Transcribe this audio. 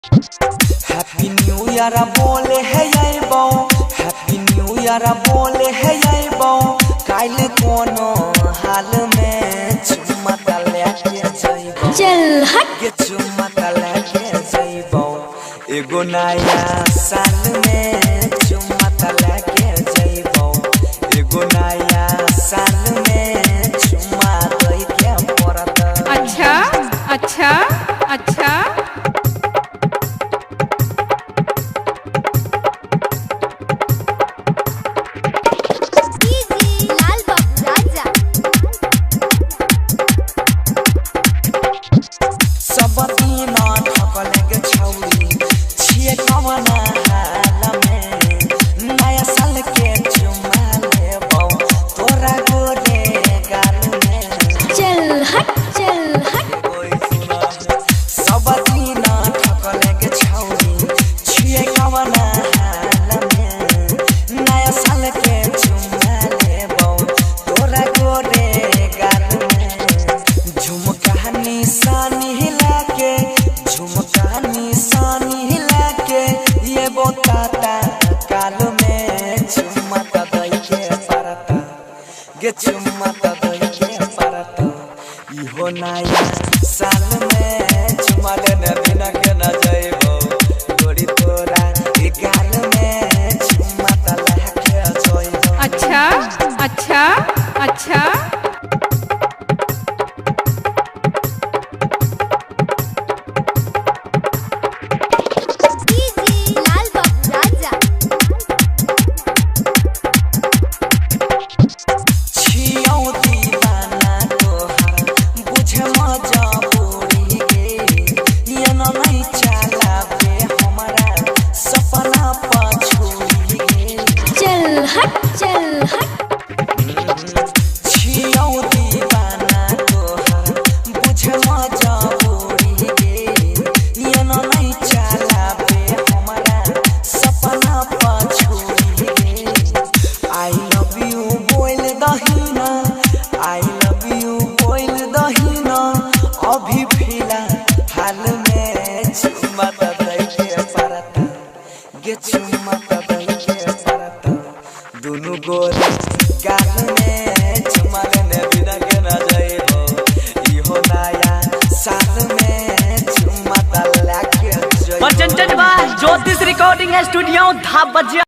Happy new year बोले है ये बो, हैप्पी न्यू ईयर बोले है ये बो, काल कोनो हाल में चुम्मा लेके जाइबो, चल हट के चुम्मा लेके जाइबो, एगो नया साल में चुम्मा लेके जाइबो, एगो नया साल में चुम्मा लेके पड़त। अच्छा अच्छा अच्छा गे चुम्मा के परत, इहो नया साल में चुम्मा लेने बिना के न जाइबो, गोरी तोरा के गाल में चुम्मा लेके जाइबो। अच्छा अच्छा अच्छा अभी फिलहाल में चुम्मा के परत, गे चुम्मा के परत, दोनों गोरे गाल में चुम्मा लेने बिना के न जाइबो, इहो नया साल में चुम्मा लेके जाइबो। ज्योतिष रिकॉर्डिंग स्टूडियो धाबजिया।